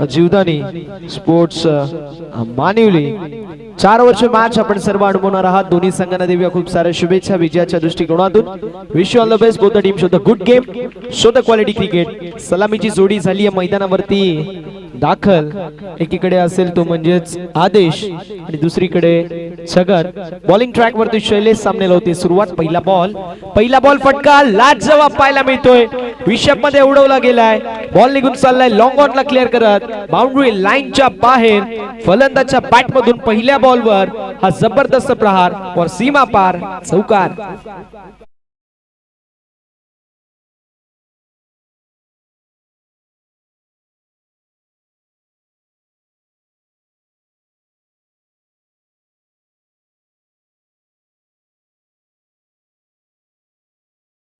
Jivdani sports मानिवली 4 वर्ष match आपण सर्व अनुभवणार आहात। दोन्ही संघांना देऊया खूप साऱ्या शुभेच्छा विजयाच्या दृष्टिकोनातून। Wish you all the best both the team show the good game show the quality cricket. सलामीची जोडी झाली आहे मैदानावरती दाखल। एकीकडे असेल तो म्हणजेच आदेश आणि दुसरीकडे छगन। बॉलिंग ट्रॅक वरती शैलेश सामनेला होते। सुरुवात पहिला बॉल फटका लाजवाब पाहायला मिळतोय। विषप मध्ये उडवला गेलाय। बॉल निघून चाललाय लॉंग ऑनला क्लिअर करत बाउंड्री लाईनच्या बाहेर। फलंदाजच्या बॅट मधून पहिल्या बॉलवर हा जबरदस्त प्रहार और सीमा पार चौकार।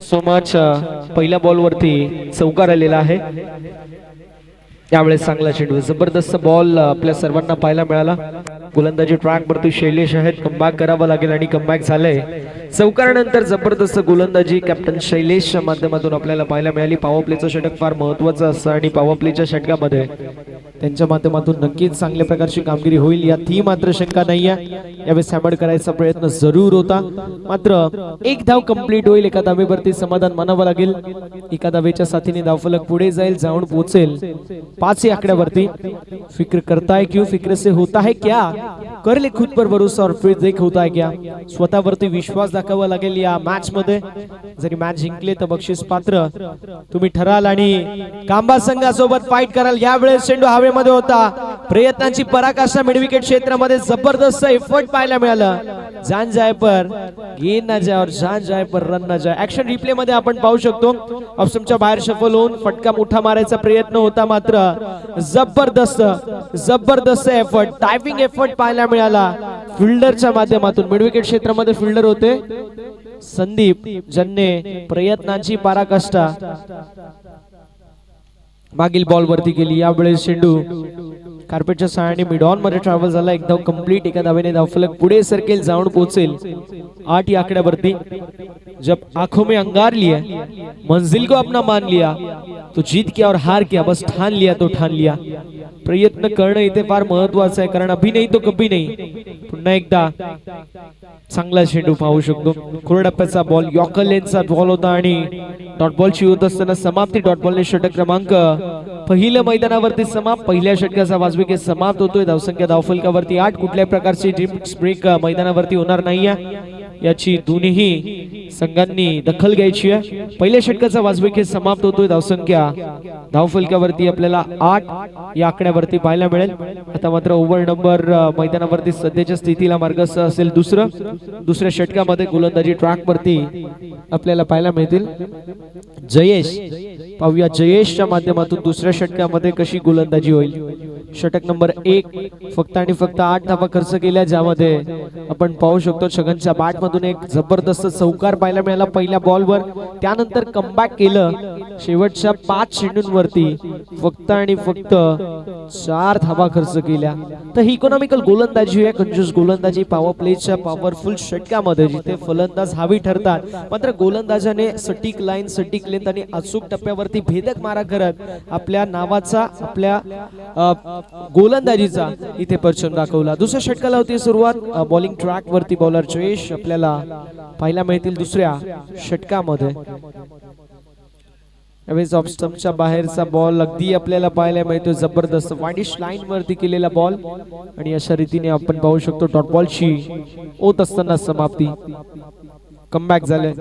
सो मच पहिल्या बॉल वरती चौकार आलेला आहे। यावेळेस चांगला चेंडू जबरदस्त बॉल आपल्या सर्वांना पाहायला मिळाला। गोलंदाजी ट्रॅक वरती शैलेश आहेत। कमबॅक करावा लागेल आणि कमबॅक झालंय। चौकारानंतर जबरदस्त गोलंदाजी कॅप्टन शैलेशच्या माध्यमातून आपल्याला पाहायला मिळाली। पॉवर प्लेचं षटक फार महत्त्वाचं असतं आणि पॉवर प्लेच्या षटकामध्ये त्यांच्या माध्यमातून नक्कीच चांगल्या प्रकारची कामगिरी होईल यातही मात्र शंका नाहीये। यावेळेस हॅमर करायचा प्रयत्न जरूर होता, मात्र एक धाव कंप्लीट होईल। एका धावेवरती समाधान मानावं लागेल। एका धावेच्या साथीने धावफलक पुढे जाईल, जाऊन पोहोचेल 5 या आकड्यावरती। फिक्र करता है क्यों, फिक्र से होता है क्या, कर ले खुद पर भरोसा और फिर देख होता है क्या। स्वतःवरती विश्वास दाखवावा लागेल या मॅच मध्ये। जरी मॅच जिंकले तर बक्षीस पात्र तुम्ही ठराल आणि कांबा संघासोबत फाईट कराल। यावेळेस चेंडू हवेमध्ये होता। प्रयत्नांची पराकाष्ठा मिड विकेट क्षेत्रामध्ये जबरदस्त एफर्ट पाहायला मिळालं। जान जाए पर गेंद ना जाए और जान जाए पर रन ना जाए। ऍक्शन रिप्ले मध्ये आपण पाहू शकतो ऑप्शनच्या बाहेर शफल होऊन फटका मोठा मारायचा प्रयत्न होता, मात्र जबरदस्त एफर्ट टायपिंग एफर्ट पाहायला मिळाला फिल्डरच्या माध्यमातून। मिड विकेट क्षेत्रामध्ये फिल्डर होते संदीप, ज्यांनी प्रयत्नांची पराकाष्ठा मागील बॉल वरती केली। यावेळेस चेंडू कार्पेटच्या सहाय्याने मिड ऑन मध्ये ट्रॅव्हल झाला। एक धाव कंप्लीट। एका धावेने धावफलक पुढे सरकेल, जाऊन पोहोचेल 8 या आकड्यावरती। जब आंखों में अंगार लिया, मंजिल को अपना मान लिया, तो जीत क्या और हार क्या, बस ठान लिया तो ठान लिया। प्रयत्न करणं इथे फार महत्वाचं आहे, कारण अभी नाही तो कभी नाही। पुन्हा एकदा चांगला चेंडू पाहू शकतो। कोरडप्प्याचा बॉल यॉर्कर लेनचा बॉल होता आणि डॉट बॉलची होत असताना समाप्ती डॉट बॉलने षटक क्रमांक पहिल्या मैदानावरती समाप्त। पहिल्या षटकाचा वाजवी के समाप्त होतोय। धावसंख्या धावफलकावरती 8। कुठल्याही प्रकारची ड्रीम्स ब्रेक मैदानावरती होणार नाहीये, याची दोन्ही संघांनी दखल घ्यायची आहे। पहिल्या षटकाचा वाजवी खेळ समाप्त होतोय। धावसंख्या धावफलकावरती आपल्याला 8 या आकड्यावरती पाहायला मिळेल। आता मात्र ओव्हर नंबर मैदानावरती सध्याच्या स्थितीला मार्गस्थ असेल दुसऱ्या षटकामध्ये गोलंदाजी ट्रॅक वरती आपल्याला पाहायला मिळतील जयेश। पाहूया जयेशच्या माध्यमातून दुसऱ्या षटकामध्ये कशी गोलंदाजी होईल। षटक नंबर 1 फक्त आणि फक्त 8 धावा खर्च केल्या, ज्यामध्ये आपण पाहू शकतो छगनच्या बॅट मधून एक जबरदस्त चौकार पाहायला मिळाला पहिल्या बॉलवर। त्यानंतर कमबॅक केलं। शेवटच्या 5 चेंडूंवरती फक्त आणि फक्त 4 धावा खर्च केल्या। तर ही इकॉनॉमिकल गोलंदाजी आहे, कंजूस गोलंदाजी पॉवर प्लेच्या पॉवरफुल षटकामध्ये जिथे फलंदाज हवी ठरतात, मात्र गोलंदाजाने सटीक लाईन सटीक लेंथ आणि अचूक टप्प्यावरती भेदक मारा करत आपल्या नावाचा आपल्या गोलंदाजीचा इथे परचम दाखवला। दुसऱ्या षटकाला होती सुरुवात। बॉलिंग ट्रॅक वरती बॉलर जयेश आपल्याला पाहायला मिळतील दुसऱ्या षटकामध्ये। यावेळेस ऑफ स्टंपच्या बाहेरचा बॉल अगदी आपल्याला पाहायला मिळतो। जबरदस्त वाईडिश लाईन वरती केलेला बॉल आणि अशा रीतीने आपण पाहू शकतो डॉट बॉलची होत असताना समाप्ती। कमबॅक झाले।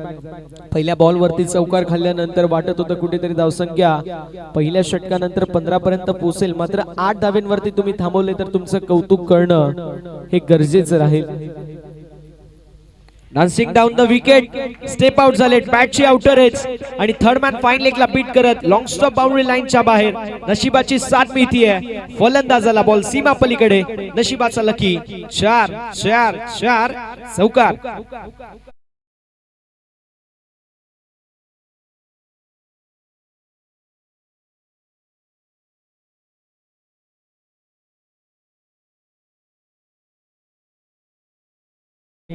पहिल्या बॉल वरती चौकार खाल्ल्यानंतर वाटत होतं कुठेतरी धावसंख्या पहिल्या षटकानंतर 15 पर्यंत पोहोचेल, मात्र 8 धाव्यांवरती तुम्ही थांबवले तर तुमचं कौतुक करणं हे गरजेचं राहील। Dancing down the wicket step out झाले बॅटची आउटर एज आणि थर्ड मॅन फाईन लेगला बीट करत लॉंग स्टॉप बाउंड्री लाईनच्या बाहेर। नशिबाची साथ मिळतीये फलंदाजाला, बॉल सीमा पलीकडे। नशिबाचा लकी 4 चौकार।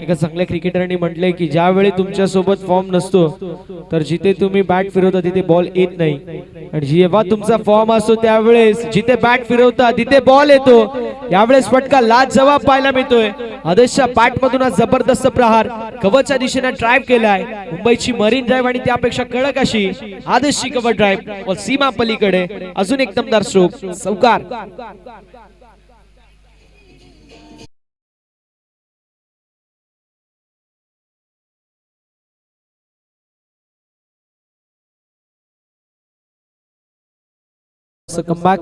एका चांगल्या क्रिकेटरने म्हटलंय की ज्यावेळी तुमच्या सोबत फॉर्म नसतो तर जिथे तुम्ही बॅट फिरवता तिथे बॉल येत नाही, आणि जेव्हा तुमचा फॉर्म असतो त्यावेळेस जिथे बॅट फिरवता तिथे बॉल येतो. यावेळेस फटका लाजवाब पाहायला मिळतोय. आदेशच्या बॅट मधून जबरदस्त प्रहार कव्हरच्या दिशेने ड्राइव्ह केलाय. मुंबईची मरीन ड्राइव्ह आणि त्यापेक्षा कडक अशी आदेशची कव्हर ड्राइव्ह व सीमा पलीकडे अजून एक दमदार स्ट्रोक चौकार. कमबॅक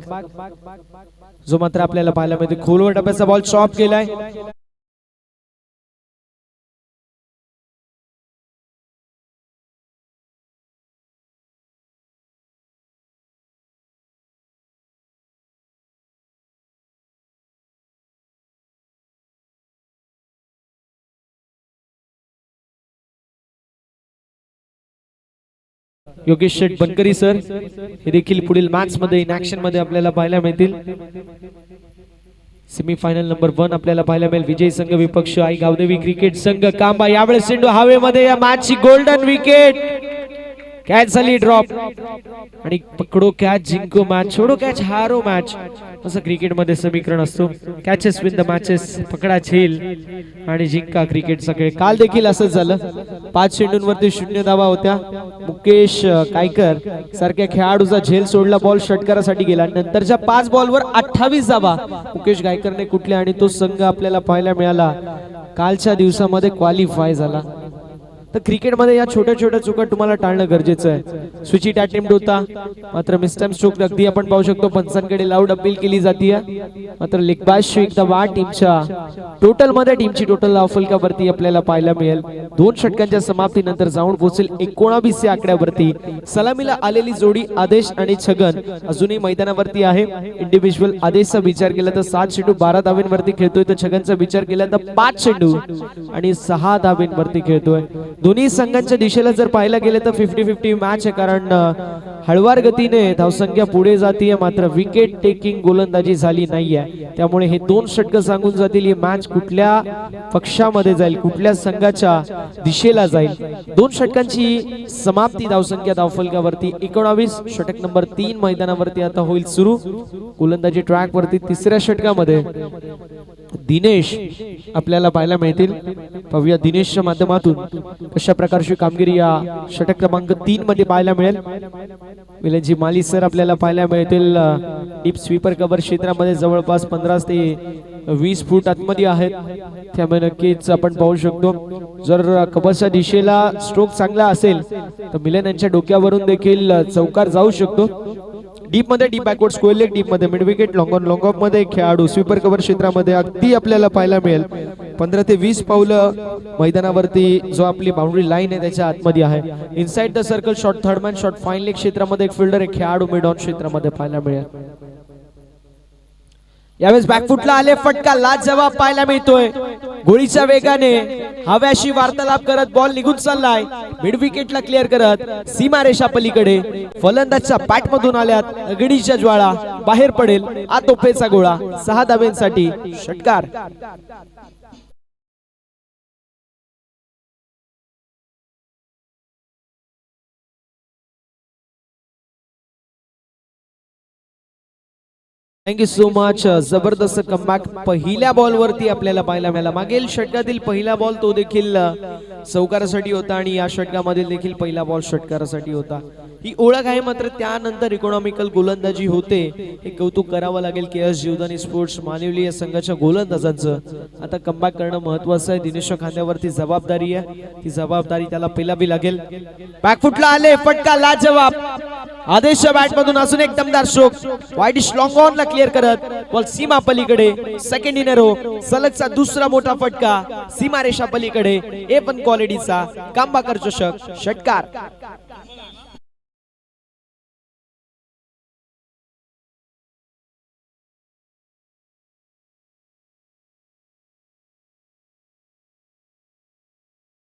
जो मात्र आपल्याला पाहायला मिळते. खोलवर डब्याचा बॉल चॉप केलाय. योगेश शेठ बनकरी सर हे देखील पुढील मॅच मध्ये इन ऍक्शन मध्ये आपल्याला पाहायला मिळतील. सेमीफायनल नंबर 1 आपल्याला पाहायला मिळेल. विजय संघ विपक्ष आई गावदेवी क्रिकेट संघ कांबा. यावेळेस चेंडू हवेमध्ये, या मॅच ची गोल्डन विकेट. कॅच झाली ड्रॉप आणि पकडो कॅच जिंको मॅच, छोडो कॅच हारो मॅच, असं क्रिकेटमध्ये समीकरण असतो. कॅचेस विन द मॅचेस, पकडा झेल आणि जिंका क्रिकेट सगळे. काल देखील असंच झालं. 5 चेंडूंवरती 0 धावा होत्या. मुकेश कायकर सारख्या खेळाडूचा झेल सोडला, बॉल षटकारासाठी गेला. नंतरच्या 5 बॉलवर 28 धावा मुकेश गायकरने कुठल्या, आणि तो संघ आपल्याला पाहायला मिळाला कालच्या दिवसामध्ये क्वालिफाय झाला. तर क्रिकेटमध्ये या छोट्या छोट्या चुका तुम्हाला टाळणं गरजेचं आहे. स्विचिट अटेम्प्ट होता मात्र मिस्टम स्ट्रोक अगदी आपण पाहू शकतो. पंचांकडे लाऊड अपील केली जाते. मात्र लेगबाज एकदा वा टीमच्या टोटल मध्ये टीमची टोटल फलकावरती आपल्याला पाहायला मिळेल. 2 षटकांच्या समाप्तीनंतर जाऊन पोहोचेल 19 या आकड्यावरती. सलामीला आलेली जोडी आदेश आणि छगन अजूनही मैदानावरती आहे. इंडिव्हिज्युअल आदेशचा विचार केला तर 7 चेंडू 12 धावेंवरती खेळतोय, तर छगनचा विचार केला तर 5 चेंडू आणि 6 धावेंवरती खेळतोय. दोन्ही संघांच्या दिशेला जर पाहायला गेले तर 50-50 मॅच आहे, कारण हळवार गतीने धावसंख्या पुढे जाते, मात्र विकेट टेकिंग गोलंदाजी झाली नाहीये. त्यामुळे हे 2 षटक सांगून जातील ही मॅच कुठल्या पक्षामध्ये जाईल, कुठल्या संघाच्या दिशेला जाईल. 2 षटकांची समाप्ती धावसंख्या धावफलकावरती 19. षटक नंबर 3 मैदानावरती आता होईल सुरू. गोलंदाजी ट्रॅक वरती 3ऱ्या षटकामध्ये दिनेश आपल्याला पाहायला मिळतील. पाहूया दिनेशच्या माध्यमातून कशा प्रकारची कामगिरी या षटक क्रमांक 3 मध्ये पाहायला मिळेल. विलनजी माली सर आपल्याला पाहायला मिळतील. डीप स्वीपर कव्हर क्षेत्रामध्ये जवळपास 15 ते 20 फूट आतमध्ये आहेत. त्यामुळे नक्कीच आपण पाहू शकतो जर कव्हरच्या दिशेला स्ट्रोक चांगला असेल तर मिलन यांच्या डोक्यावरून देखील चौकार जाऊ शकतो. डीप मध्ये deep backward square leg, deep मध्ये mid wicket, long on long off मध्ये खेळाडू स्वीपर कव्हर क्षेत्रामध्ये अगदी आपल्याला पाहायला मिळेल. 15 ते 20 पावलं मैदानावरती जो आपली बाउंड्री लाईन आहे त्याच्या आतमध्ये आहे. Inside the circle shot, third man shot, fine leg क्षेत्रामध्ये एक फिल्डर, एक खेळाडू मिड ऑन क्षेत्रामध्ये पाहायला मिळेल. यावेळेस बॅकफुटला आले फटका लाजवाब पाहायला मिळतोय. गोळीच्या वेगाने हव्याशी वार्तालाप करत बॉल निघून चाललाय. मिड विकेटला क्लिअर करत सीमारेषा पलीकडे फलंदाजच्या बॅट मधून आल्यात अग्नीच्या ज्वाळा, बाहेर पडेल आतोफेचा गोळा. 6 धाब्यांसाठी षटकार. Thank you so much. जबरदस्त कमबॅक पहिल्या बॉल वरती आपल्याला पाहायला मिळाला. मागील षटकातील पहिला बॉल तो देखील चौकारासाठी होता आणि या षटकामधील देखील पहिला बॉल षटकारासाठी होता. ही ओळख आहे, मात्र त्यानंतर इकॉनॉमिकल गोलंदाजी होते. हे कौतुक करावं लागेल केएस जीवदानी स्पोर्ट्स मानिवली या संघाच्या गोलंदाजांचं. आता कमबॅक करणं महत्वाचं आहे. दिनेशच्या खांद्यावरती जबाबदारी आहे, ती जबाबदारी त्याला पेलावी लागेल. बॅकफुटला आले फटका लाजवाब. आदेशच्या बॅट मधून अजून एक दमदार स्ट्रोक, वाईड लॉंग ऑन ला क्लिअर करत बॉल सीमा पलीकडे. सेकंड इन अ रो, सलगचा दुसरा मोठा फटका सीमारेषा पलीकडे. A1 क्वालिटीचा कांबाकर चषक षटकार.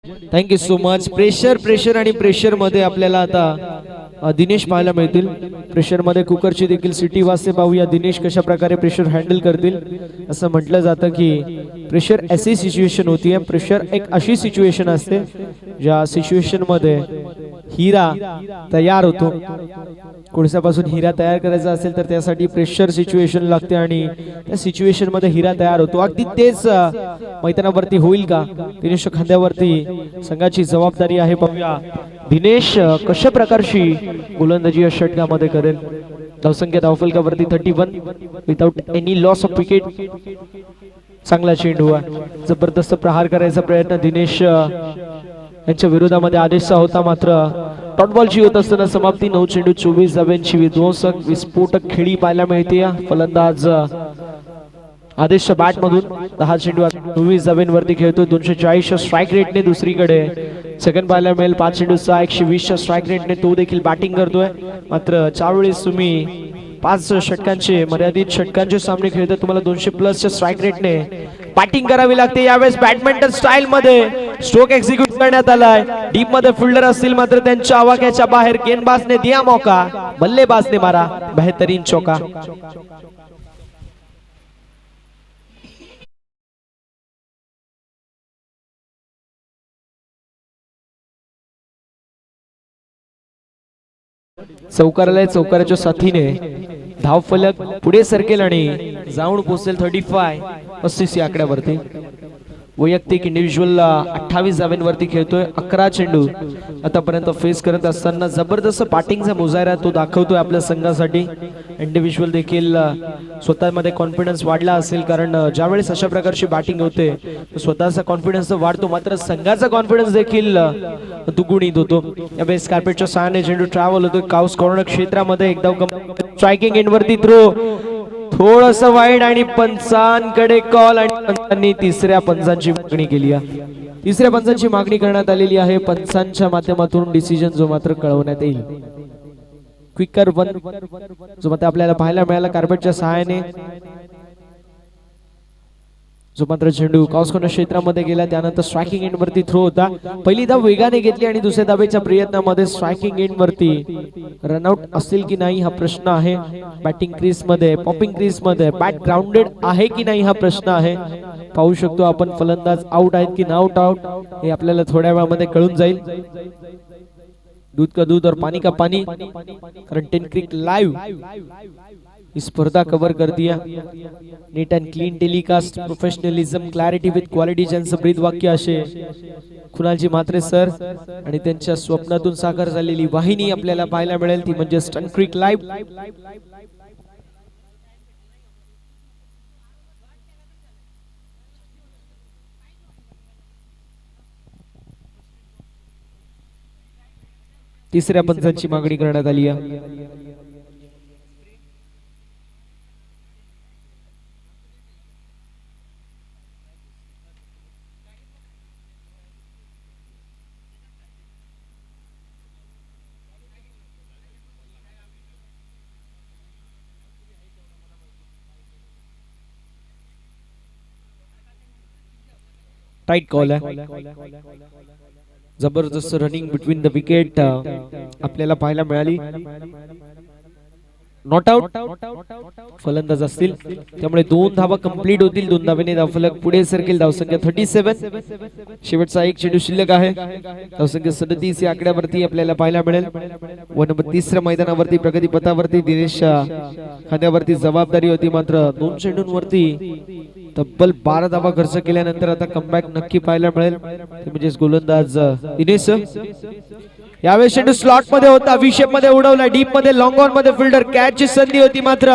Thank you so much. प्रेशर आणि प्रेशर मध्ये आपल्याला आता दिनेश पाहायला मिळतील. प्रेशर मध्ये कुकरची देखील सिटी वाजते. पाहूया दिनेश कशा प्रकारे प्रेशर हँडल करतील. असं म्हटलं जातं की प्रेशर ऐसी सिच्युएशन होती है, प्रेशर एक अशी सिच्युएशन असते ज्या सिच्युएशन मध्ये हिरा तयार होतो. कोळशापासून हिरा तयार करायचा असेल तर त्यासाठी प्रेशर सिच्युएशन लागते आणि त्या सिच्युएशन मध्ये हिरा तयार होतो. अगदी तेच मैदानावरती होईल का? दिनेश खांद्यावरती संघाची जबाबदारी आहे. पाहूया दिनेश कशा प्रकारची गोलंदाजी या षटकामध्ये करेल. धावसंख्या धावफलकावरती 31 without any loss of wicket. चांगला चेंडू आहे. जबरदस्त प्रहार करायचा प्रयत्न दिनेश यांच्या विरोधामध्ये आदेशचा होता, मात्र डॉट बॉलची होत असताना समाप्ती. 9 चेंडू 24 धाब्यांची विध्वंसक विस्फोटक खेळी पाहायला मिळते. फलंदाज आदेशच्या बॅट मधून 10 चेंडू 24 धाब्यांवरती खेळतोय. 240 स्ट्राईक रेटने. दुसरीकडे सेकंड पाहायला मिळेल 5 चेंडू 120 स्ट्राईक रेटने तो देखील बॅटिंग करतोय. मात्र ज्यावेळेस तुम्ही 5 षटकांचे मर्यादित षटकांचे सामने खेळतात तुम्हाला 200+ स्ट्राईक रेटने बॅटिंग करावी लागते. यावेळेस बॅडमिंटन स्टाईल मध्ये स्ट्रोक एक्झिक्यूट करण्यात आलाय. डीप मध्ये फिल्डर असतील मात्र त्यांच्या आवाक्याच्या बाहेर गेंदबाजने दिया मौका, बल्लेबाजने मारा बेहतरीन चौका. चौकाराच्या साथीने धाव फलक पुढे सरकेल आणि जाऊन पोहोचेल 35 या आकड्यावरती. वैयक्तिक इंडिव्हिज्युअल 28 धाब्यांवरती खेळतोय. 11 चेंडू आतापर्यंत फेस करत असताना जबरदस्त बॅटिंगचा मुजाहिरा तो दाखवतोय आपल्या संघासाठी. इंडिव्हिज्युअल देखील स्वतःमध्ये कॉन्फिडन्स वाढला असेल, कारण ज्यावेळेस अशा प्रकारची बॅटिंग होते स्वतःचा कॉन्फिडन्स वाढतो, मात्र संघाचा कॉन्फिडन्स देखील दुगुणित होतो. यावेळेस कार्पेटच्या सहाय्याने चेंडू ट्रॅव्हल होतो काउस कॉर्नर क्षेत्रामध्ये. एकदा स्ट्रायकिंग एंडवरती थ्रो थोडस वाईड आणि पंचांकडे कॉल आणि पंचांनी तिसऱ्या पंचांची मागणी केली आहे. तिसऱ्या पंचांची मागणी करण्यात आलेली आहे. पंचांच्या माध्यमातून डिसिजन जो मात्र कळवण्यात येईल. क्विकर वन जो मात्र आपल्याला पाहायला मिळाला कार्पेटच्या सहाय्याने. जो मात्र चेंडू कॉर्नर क्षेत्रामध्ये गेला. त्यानंतर स्ट्रायकिंग एंड वरती थ्रो होता. पहिली धाव वेगाने घेतली आणि दुसऱ्या धावेच्या प्रयत्नामध्ये स्ट्रायकिंग एंड वरती रनआउट असेल की नाही हा प्रश्न आहे. बॅटिंग क्रीज मध्ये पॉपिंग क्रीज मध्ये बॅट ग्राउंडेड आहे की नाही हा प्रश्न आहे. पाहू शकतो आपण फलंदाज आउट आहेत की नॉट आउट हे आपल्याला थोड्या वेळामध्ये कळून जाईल. दूध का दूध और पानी का पानी, कारण 10 क्रिक लाइव स्पर्धा कवर कर दिया. Neat and clean telecast, professionalism, clarity with quality ज्यांचं ब्रीद वाक्य असे कुणालजी म्हात्रे सर आणि त्यांच्या स्वप्नातून साकार झालेली वाहिनी आपल्याला पाहायला मिळेल ती म्हणजे स्टन क्रिक लाइव्ह. तिसऱ्या पंचांची मागणी करण्यात आली आहे. टाइट कॉल आहे. जबरदस्त रनिंग बिटवीन द विकेट आपल्याला पाहायला मिळाली. नॉट आउट फलंदाज असतील त्यामुळे 2 धावा कंप्लीट होतील. 2 धावेने धावफलक पुढे सरकेल. धावसंख्या 37. शेवटचा एक चेंडू शिल्लक आहे. धावसंख्या 37 या आकड्यावरती आपल्याला पाहायला मिळेल. 29 मैदानावरती प्रगती पथावरती दिनेश खांद्यावरती जबाबदारी होती, मात्र 2 चेंडूंवरती तब्बल 12 धावा खर्च केल्यानंतर आता कमबॅक नक्की पाहायला मिळेल. ते म्हणजे गोलंदाज दिनेश. यावेळेस चेंडू स्लॉट मध्ये होता, विशेप मध्ये उडवला, डीप मध्ये लॉंग ऑन मध्ये फिल्डर कॅचची संधी होती, मात्र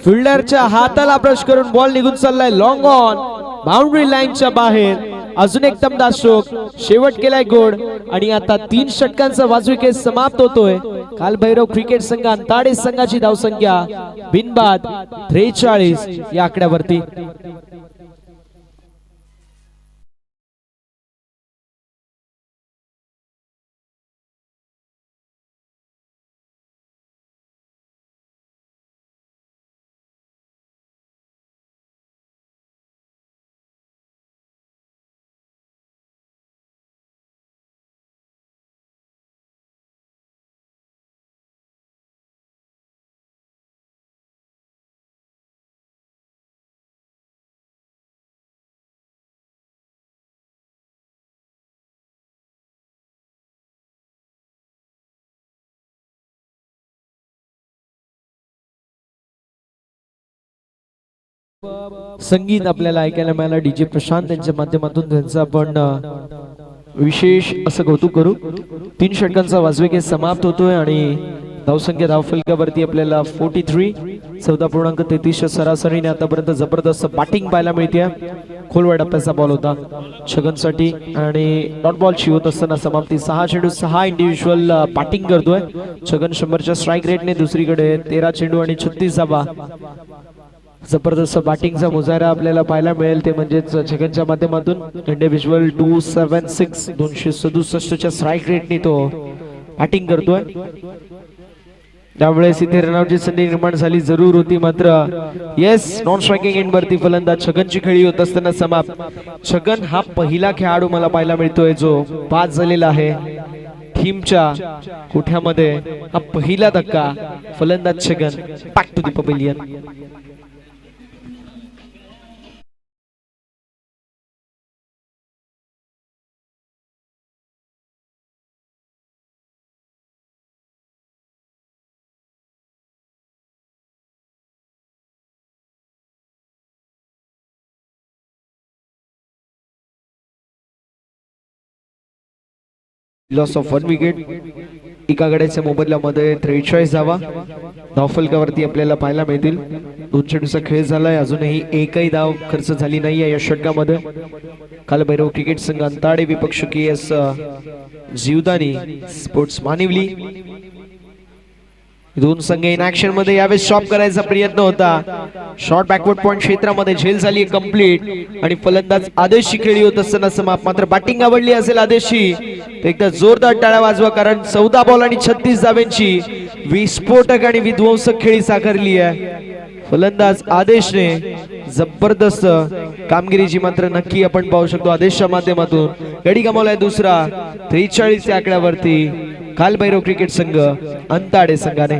फिल्डरच्या हाताला ब्रश करून बॉल निघून चाललाय लॉंग ऑन बाउंड्री लाईनच्या बाहेर. अजून एक दमदार स्ट्रोक, शेवट केलाय गोड आणि आता 3 षटकांचा वाजवी खेळ समाप्त होतोय. कालभैरव क्रिकेट संघ अंताडे संघाची धावसंख्या बिनबाद 43 या आकड्यावरती. संगीत आपल्याला ऐकायला मिळालं डीजे प्रशांत यांच्या माध्यमातून, त्यांचं आपण विशेष असं कौतुक करू. 3 षटकांचा वाजवेग समाप्त होतोय आणि धावसंख्या धावफलकावरती आपल्याला 43, 14.33 सरासरीने आतापर्यंत जबरदस्त बॅटिंग पाहायला मिळते. खोलवर डप्प्याचा बॉल होता छगनसाठी आणि डॉट बॉलची होत असताना समाप्ती. 6 चेंडू 6 इंडिव्हिज्युअल बॅटिंग करतोय छगन. 100च्या स्ट्राईक रेटने दुसरीकडे 13 चेंडू आणि 36 धावा. जबरदस्त बॅटिंगचा मुजारा आपल्याला पाहायला मिळेल ते म्हणजेच छगनच्या माध्यमातून. इंडिव्हिज्युअल 276 267च्या स्ट्राईक रेटने तो बॅटिंग करतोय. त्यावेळेस इथे रनआउटची संधी निर्माण झाली जरूर होती, मात्र येस नॉन स्ट्रायकिंग एंड वरती फलंदाज छगनची खेळी होत असताना समाप्त. छगन हा पहिला खेळाडू मला पाहायला मिळतोय जो बाद झालेला आहे टीमच्या कोठ्यामध्ये. हा पहिला धक्का फलंदाज Chhagan. Back to the pavilion. Loss of 1 wicket. एका गड्याच्या मोबदल्यामध्ये 43 धावा धावफलकावरती आपल्याला पाहायला मिळतील. 2 चेंडूचा खेळ झालाय, अजूनही एकही धाव खर्च झाली नाहीये या षटकामध्ये. कालभैरव क्रिकेट संघ अंताडे विपक्ष KS जीवदानी स्पोर्ट्स मानिवली. 2 संघ इन ऍक्शन मध्ये यावेळेस स्टॉप करायचा प्रयत्न होता. शॉर्ट बॅकवर्ड पॉइंट क्षेत्रामध्ये झेल झाली कंप्लीट आणि फलंदाज आदेशची खेळी होत असताना समाप्त. मात्र बॅटिंग आवडली असेल आदेशची तर एकदा जोरदार टाळ्या वाजवा, कारण 14 बॉल आणि 36 धावांची विस्फोटक आणि विध्वंसक खेळी साकारली आहे फलंदाज आदेशने. जबरदस्त कामगिरीची मात्र नक्की आपण पाहू शकतो आदेशच्या माध्यमातून. गडी गमावलाय दुसरा 43 या आकड्यावरती कालभैरव क्रिकेट संघ अंताडे संघाने.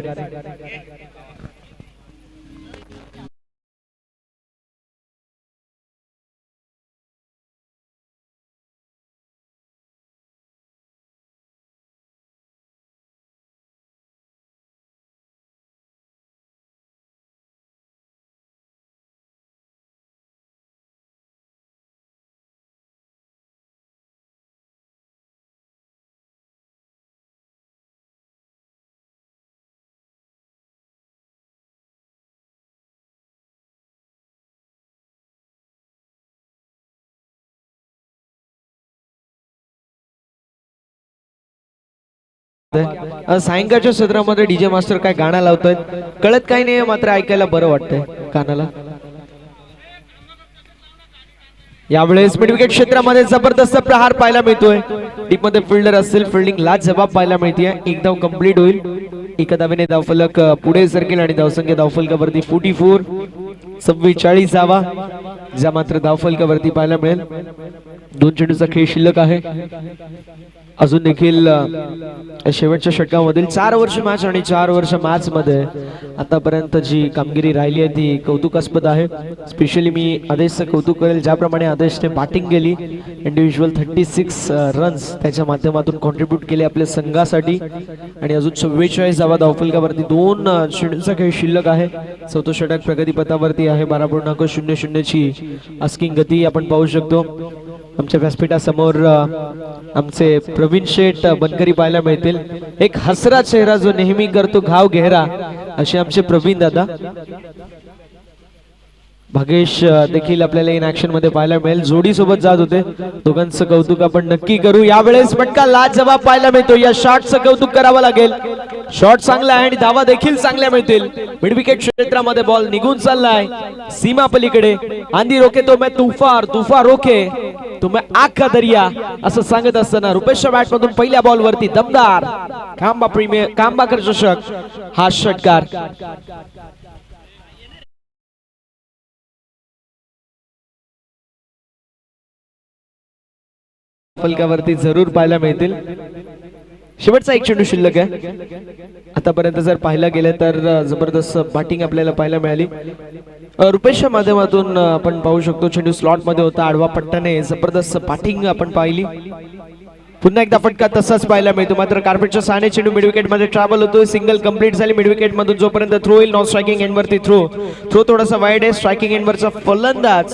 सायंकाळच्या सत्रामध्ये डीजे मास्टर काय गाणं लावतात कळत काही नाही, मात्र ऐकायला बरं वाटतंय कानाला. यावेळेस मिड विकेट क्षेत्रामध्ये जबरदस्त प्रहार पाहायला मिळतोय. टीम मध्ये फिल्डर असतील, फिल्डिंग ला जबाब पाहायला मिळते. एक धाव कंप्लीट होईल. एका धावेने धावफलक पुढे सरकेल आणि धावसंख्या धावफलकावरती 44, 44 धावा ज्या मात्र धावफलकावरती पाहायला मिळेल. 2 चेंडूचा खेळ शिल्लक आहे. अजून देखील शेवटच्या षटकामधील 4 वर्ष मॅच आणि 4 वर्ष मॅच मध्ये आतापर्यंत जी कामगिरी राहिली आहे ती कौतुकास्पद आहे. स्पेशली मी आदेशचं कौतुक करेल, ज्याप्रमाणे आदेशने बॅटिंग केली. इंडिव्हिज्युअल 36 रन्स त्याच्या माध्यमातून कॉन्ट्रीब्यूट केले आपल्या संघासाठी आणि अजून 44 धावा धावफलकावरती. 2 चेंडूचा खेळ शिल्लक आहे. 4थं षटक प्रगतीपथावरती आहे. 12.00 ची आस्किंग गती आपण पाहू शकतो. आमच्या व्यासपीठासमोर आमचे प्रवीण शेठ बनकरी पाहायला मिळतील. एक हसरा चेहरा जो नेहमी करतो घाव घेरा, असे आमचे प्रवीण दादा. भागेश देखील आपल्याला इन ऍक्शन मध्ये पाहायला मिळेल. जोडी सोबत जात होते. दोघांचं कौतुक आपण नक्की करू. यावेळेस फटका लाजवाब पाहायला मिळतो. या शॉटचं कौतुक करावं लागेल. शॉट चांगला आहे आणि धावा देखील चांगल्या मिळतील. मिड विकेट क्षेत्रामध्ये बॉल निघून चाललाय सीमा पलीकडे. आंधी रोके तो मैं तुफार, तुफार रोके तो मैं आग का दरिया असं सांगत असताना रुपेशच्या बॅट मधून पहिल्या बॉल वरती दमदार कांबाकर चषक हा षटकार. फलकावरती जरूर पाहायला मिळतील. शेवटचा 1 चेंडू शिल्लक आहे. आतापर्यंत जर पाहायला गेलं तर जबरदस्त बॅटिंग आपल्याला पाहायला मिळाली. रुपेशच्या माध्यमातून आपण पाहू शकतो चेंडू स्लॉट मध्ये होता. आडवा पट्ट्याने जबरदस्त बॅटिंग आपण पाहिली. पुन्हा एकदा फटका तसाच पाहायला मिळतो, मात्र कार्पेटच्या सहाने चेंडू मिड विकेट मध्ये ट्रॅव्हल होतोय. सिंगल कंप्लीट झाली मिड विकेट मधून, जोपर्यंत थ्रो होईल नॉन स्ट्रायकिंग एंड वरती थ्रो थोडासा वाईड आहे. स्ट्रायकिंग एंड वरचा फलंदाज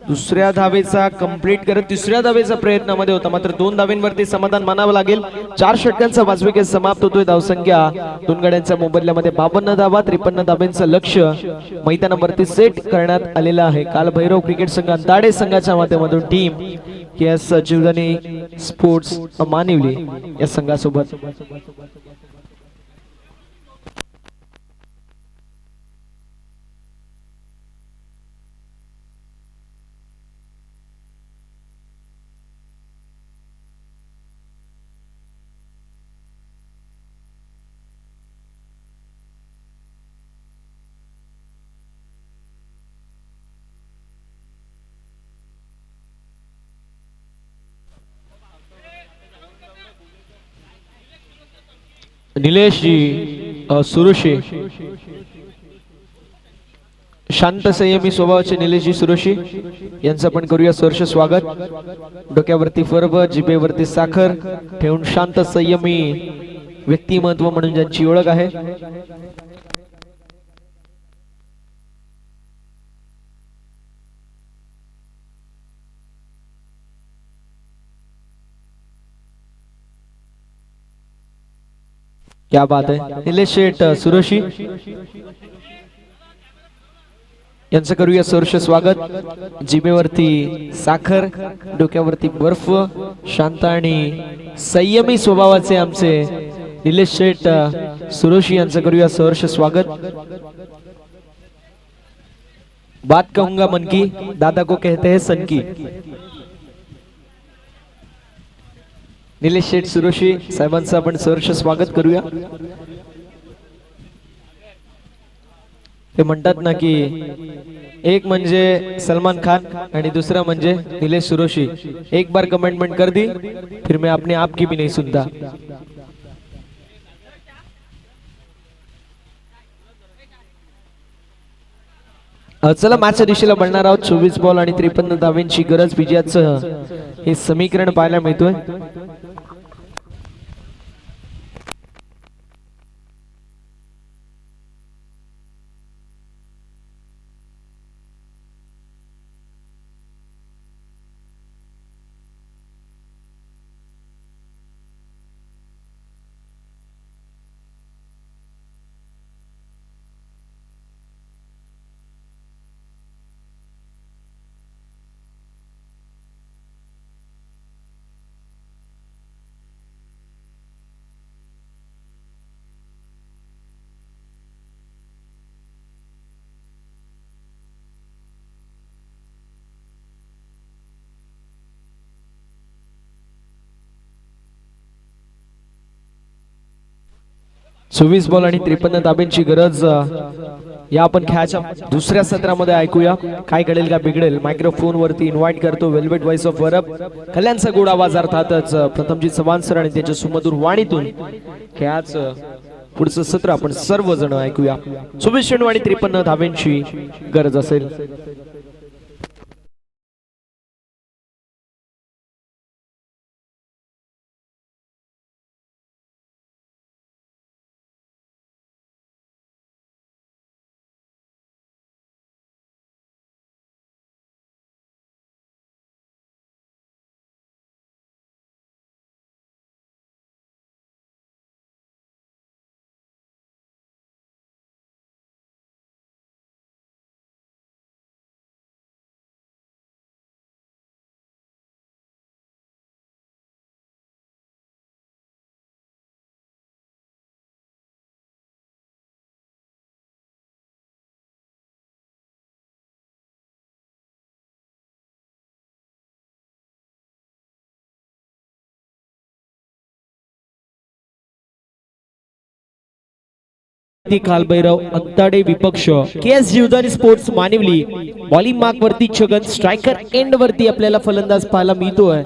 दुसऱ्या धावेचा कंप्लीट करत तिसऱ्या धावेचा प्रयत्नामध्ये होता, मात्र 2 धावेंवरती समाधान मानावं लागेल. 4 षटकांचा 5 विकेट समाप्त होतोय. धावसंख्या 2 गड्यांच्या मोबदल्यामध्ये 52 धावा, 53 धावांचं लक्ष्य मैदानावरती सेट करण्यात आलेलं आहे. काल भैरव क्रिकेट संघ अंताडे संघाच्या माध्यमातून टीम केएस जीवदानी स्पोर्ट्स मानिवली या संघासोबत निलेश जी सुरुशी, शांत संयमी स्वभावाचे निलेशजी सुरुशी यांचं पण करूया सहर्ष स्वागत. डोक्यावरती फर्व, जिभेवरती साखर ठेवून शांत संयमी व्यक्तिमत्व म्हणून ज्यांची ओळख आहे. क्या बात है. निलेश शेठ सुरोशी यांचं करूया सहर्ष स्वागत. जिभेवरती साखर, डोक्यावरती बर्फ, शांत आणि संयमी स्वभावाचे आमचे निलेश शेठ सुरोशी यांचं करूया सहर्ष स्वागत. बात कहूंगा मन की, दादा को कहते हैं सनकी. निलेश शेठ सुरोशी साहेबांचं आपण सहर्ष स्वागत करूया. ते म्हणतात ना की एक म्हणजे सलमान खान आणि दुसरा म्हणजे निलेश सुरोशी. एक बार कमेंटमेंट कर दी फिर मैं अपने आप की भी नहीं सुनता. चला मॅचच्या दिशेला बनणार आहोत. 24 बॉल आणि 53 धावांची गरज विजयाचं हे समीकरण पाहायला मिळतोय. चोवीस बॉल आणि 53 धाब्यांची गरज या आपण खेळाच्या दुसऱ्या सत्रामध्ये ऐकूया. काय घडेल का बिघडेल. मायक्रोफोन वरती इन्व्हाइट करतो वेल्वेट व्हॉइस ऑफ वरब कल्याणचा गोड आवाज अर्थातच प्रथमजीत चव्हाण सर आणि त्याच्या सुमधुर वाणीतून खेळाचं पुढचं सत्र आपण सर्वजण ऐकूया. 24 चेंडू आणि 53 धाब्यांची गरज असेल. कालभैरव अंताडे विपक्ष KS Jeevdani sports Manivali. Bowling mark वरती छगन, स्ट्रायकर एंड वरती आपल्याला फलंदाज पाहायला मिळतोय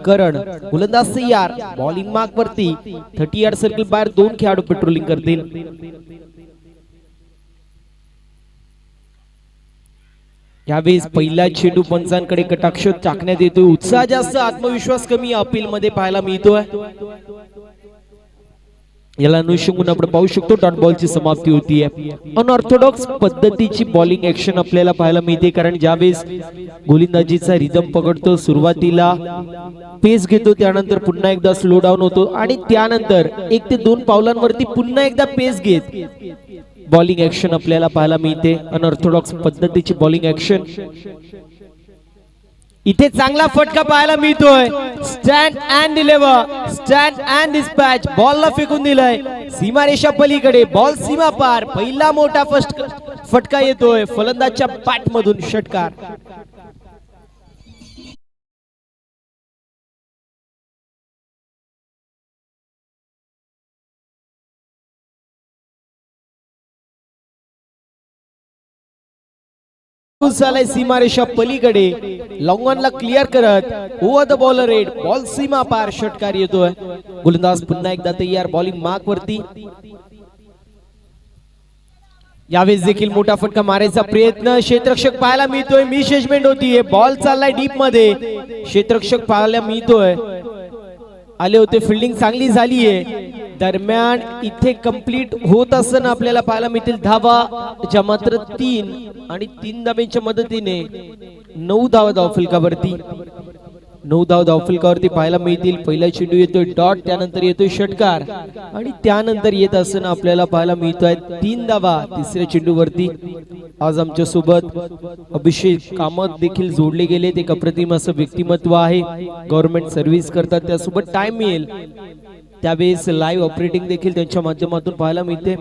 करण. गोलंदाज तयार. बॉलिंग मार्क वरती 30 यार्ड सर्कल बाहेर 2 खेळाडू पेट्रोलिंग करतील. यावेळेस पहिला चेंडू पंचांकडे कटाक्ष टाकण्यात येतोय. उत्साह जास्त, आत्मविश्वास कमी अपील मध्ये पाहायला मिळतोय. याला अनुषंगाने आपण पाहू शकतो डॉट बॉलची समाप्ती होतीये. अनऑर्थोडॉक्स पद्धतीची बॉलिंग ऍक्शन आपल्याला पाहायला मिळते, कारण ज्यावेळेस गोलंदाजीचा रिदम पकडतो, सुरुवातीला पेस घेतो, त्यानंतर पुन्हा एकदा स्लो डाऊन होतो आणि त्यानंतर 1 ते 2 पावलांवरती पुन्हा एकदा पेस घेत बॉलिंग ऍक्शन आपल्याला पाहायला मिळते. अनऑर्थोडॉक्स पद्धतीची बॉलिंग ऍक्शन. इथे चांगला फटका पाहायला मिळतोय. Stand and deliver, stand and dispatch. बॉलला फेकून दिलाय सीमारेषा पलीकडे, बॉल सीमा पार. पहिला मोठा फटका येतोय फलंदाजच्या बॅट मधून, षटकार. सीमारेषा पलीकडे लॉंगॉनला क्लिअर करत over the bowler red, ball सीमा पार, षटकार येतोय. गोलंदाज पुन्हा एकदा तयार बॉलिंग मार्क वरती. यावेळेस देखील मोठा फटका मारायचा प्रयत्न, क्षेत्ररक्षक पाहायला मिळतोय. मिसजमेंट होतीये, बॉल चाललाय डीप मध्ये, क्षेत्ररक्षक पाहायला मिळतोय. आले होते, फिल्डिंग चांगली झालीये. दरम्यान इथे कंप्लीट होत असताना आपल्याला पाहायला मिळतील धावा, ज्या मात्र 3 आणि 3 धाब्यांच्या मदतीने 9 धावा धावफलकावरती, 9 धावा धावफलकावरती पाहायला मिळतील. पहिला चेंडू येतोय डॉट, त्यानंतर येतोय षटकार आणि त्यानंतर येत असताना आपल्याला पाहायला मिळतोय 3 धावा तिसऱ्या चेंडूवरती. आज आमच्या सोबत अभिषेक कामत देखील जोडले गेले. ते अप्रतिम असं व्यक्तिमत्व आहे, गव्हर्नमेंट सर्व्हिस करतात. त्यासोबत टाइम मिळेल त्यावेळेस लाईव्ह ऑपरेटिंग देखील त्यांच्या माध्यमातून पाहायला मिळते.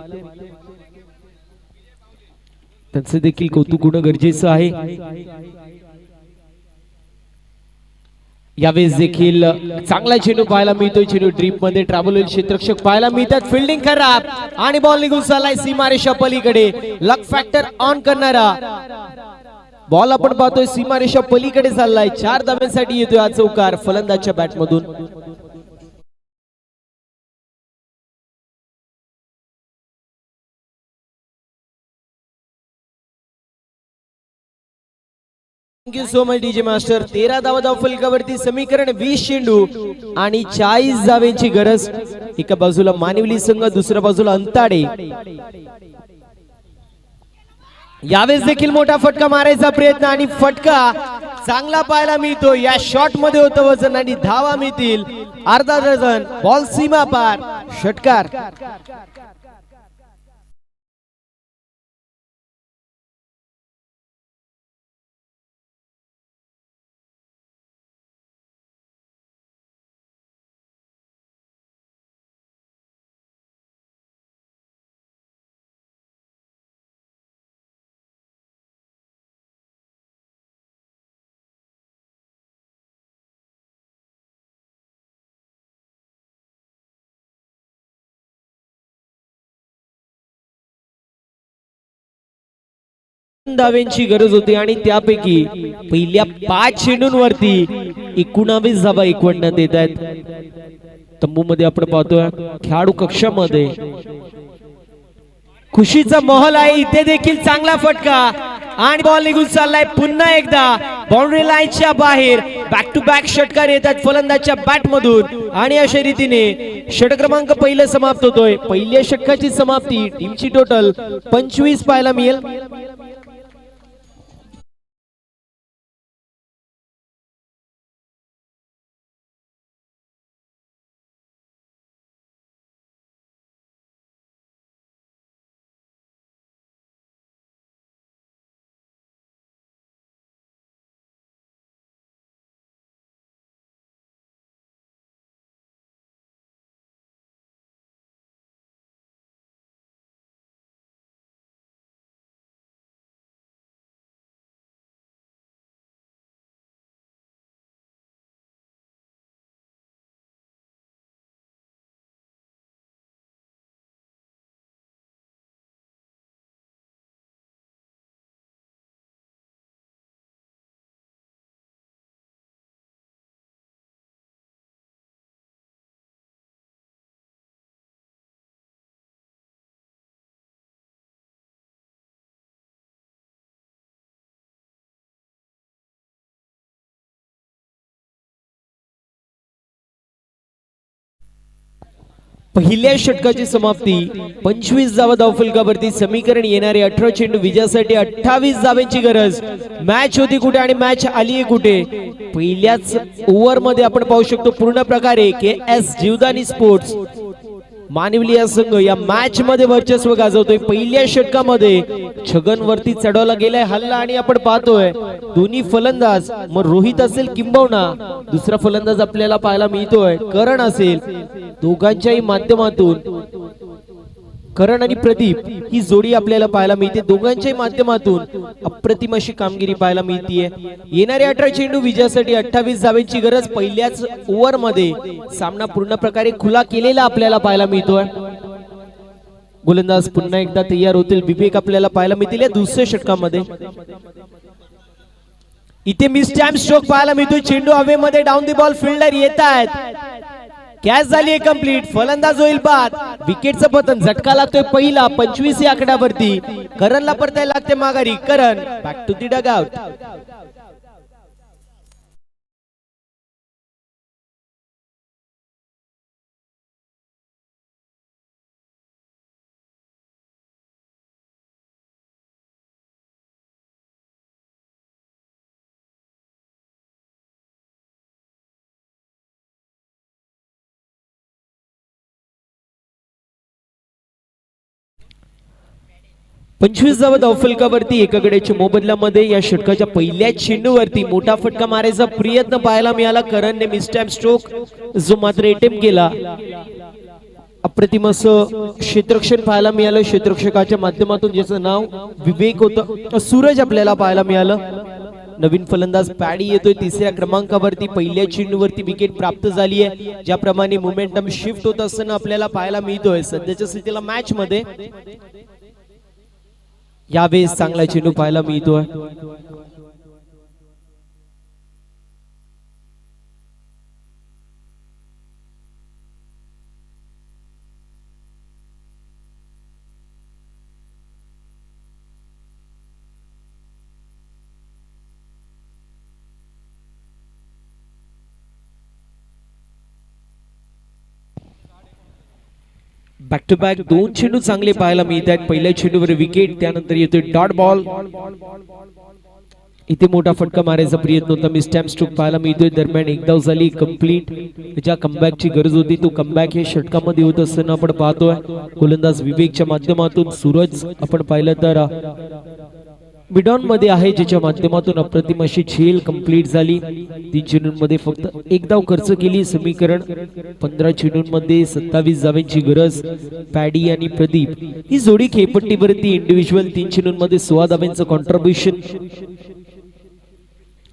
त्यांचं देखील कौतुक होणं गरजेचं आहे. यावेळेस देखील चांगला चेंडू पाहायला मिळतोय. चेंडू ड्रीप मध्ये ट्रॅव्हल होईल, क्षेत्ररक्षक पाहायला मिळतात. फिल्डिंग खराब आणि बॉल निघून चाललाय सीमारेषा पलीकडे. लक फॅक्टर ऑन करणारा बॉल आपण पाहतोय सीमारेषा पलीकडे चाललाय. 4 धाब्यांसाठी येतोय हा चौकार फलंदाजच्या बॅट मधून. Thank you so much DJ master. 13 धावा धावफलकावरती, समीकरण 20 चेंडू आणि 40 धाव्यांची गरज. एका बाजूला मानिवली संघ, दुसऱ्या बाजूला अंताडे. यावेळेस देखील मोठा फटका मारायचा प्रयत्न आणि फटका चांगला पाहायला मिळतो. या शॉट मध्ये होतं वजन आणि धावा मिळतील अर्धा डझन. बॉल सीमा पार, षटकार. धाव्यांची गरज होती आणि त्यापैकी पहिल्या 5 चेंडूंवरती 19 धावा एकवटण्यात येत आहेत. तंबू मध्ये आपण पाहतोय खेळाडू कक्षामध्ये खुशीचा माहोल आहे. इथे देखील चांगला फटका आणि बॉल निघून चाललाय पुन्हा एकदा बाउंड्री लाईनच्या बाहेर. बॅक टू बॅक षटकार येतात फलंदाजच्या बॅट मधून आणि अशा रीतीने षटक क्रमांक पहिला समाप्त होतोय. पहिल्या षटकाची समाप्ती, टीमची टोटल 25 पाहायला मिळेल. पहिल्या षटकाची समाप्ती 25 धावा धावफलकावरती. समीकरण येणारे 18 चेंडू विजयासाठी 28 धावांची गरज. मॅच होती कुठे आणि मॅच आली कुठे? पहिल्याच ओव्हर मध्ये आपण पाहू शकतो पूर्ण प्रकारे KS जीवदानी स्पोर्ट्स मानिवली या संघ या मॅच मध्ये वर्चस्व गाजवतोय. पहिल्या षटकामध्ये छगन वरती चढवला गेलाय हल्ला आणि आपण पाहतोय दोन्ही फलंदाज, मग रोहित असेल किंबहुना दुसरा फलंदाज आपल्याला पाहायला मिळतोय करण असेल, दोघांच्याही माध्यमातून करण आणि प्रदीप ही जोडी आपल्याला पाहायला मिळते. दोघांच्याही माध्यमातून अप्रतिम अशी कामगिरी पाहायला मिळतीये. येणारे 18 चेंडू विजयासाठी 28 धावांची गरज. पहिल्याच ओव्हर मध्ये सामना पूर्ण प्रकारे खुला केलेला आपल्याला पाहायला मिळतोय. गोलंदाज पुन्हा एकदा तयार होतील. विवेक आपल्याला पाहायला मिळतील या दुसऱ्या षटकामध्ये. इथे मिस टाइम स्ट्रोक पाहायला मिळतोय. चेंडू हवेमध्ये डाऊन द बॉल फिल्डर येत आहेत. कॅच झाली आहे कंप्लीट. फलंदाज होईल बाद. विकेटचं पतन. झटका लागतोय पहिला 25 या आकड्यावरती. करणला परतायला लागते माघारी. Karan back to the dugout. पंचवीस धावा धावफलकावरती. एका गड्याच्या मोबदल्यामध्ये या षटकाच्या पहिल्या चेंडूवरती मोठा फटका मारायचा प्रयत्न पाहायला मिळाला. करणने मिस टाइम स्ट्रोक जो मात्र अटेम्प्ट केला. अप्रतिम असं क्षेत्ररक्षण पाहायला मिळालं. क्षेत्ररक्षकाच्या माध्यमातून ज्याचं नाव विवेक होतं, सूरज आपल्याला पाहायला मिळालं. नवीन फलंदाज पॅडी येतोय तिसऱ्या क्रमांकावरती. पहिल्या चेंडूवरती विकेट प्राप्त झाली आहे. ज्याप्रमाणे मोमेंटम शिफ्ट होत असताना आपल्याला पाहायला मिळतोय सध्याच्या स्थितीला मॅच मध्ये यावेळेस चांगला चेंडू पाहायला मिळतोय. बॅक टू बॅक दोन चेंडू चांगले पाहायला मिळत आहेत. पहिल्या चेंडूवर विकेट, त्यानंतर येतोय डॉट बॉल. इथे मोठा फटका मारायचा प्रयत्न होता. मिस टाइम स्ट्रोक पाहायला मिळतोय. दरम्यान एक धाव झाली कंप्लीट. ज्या कमबॅकची गरज होती तो कमबॅक हे षटकामध्ये होत असताना आपण पाहतोय. गोलंदाज विवेकच्या माध्यमातून सूरज आपण पाहिलं तर मिडॉन मध्ये आहे, ज्याच्या माध्यमातून अप्रतिम अशी झेल कंप्लीट झाली. 3 चेंडूंमध्ये फक्त एक धाव खर्च केली. समीकरण 15 चेंडूंमध्ये 27 धावांची गरज. पॅडी आणि प्रदीप ही जोडी खेळपट्टीवरती इंडिव्हिज्युअल 3 चेंडूंमध्ये 16 धावांचं कॉन्ट्रीब्युशन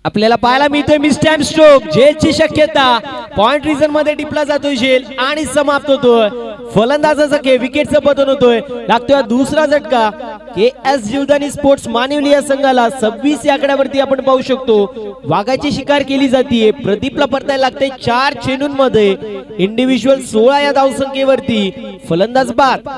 आपल्याला पाहायला मिळतोय. मिस टाइम स्ट्रोक झेलची शक्यता. पॉइंट रिजन मध्ये टिपला जातोय झेल आणि समाप्त होतोय. फलंदाजाचा खेळ, विकेटचं पतन होतोय. लागतोय दुसरा झटका. KS जीवदानी स्पोर्ट्स मानिवली या संघाला 26 या आकड्यावरती आपण पाहू शकतो वाघाची शिकार केली जाते. प्रदीपला परतायला लागते 4 चेंडूंमध्ये. इंडिव्हिज्युअल 16 या धावसंख्येवरती फलंदाज बाद.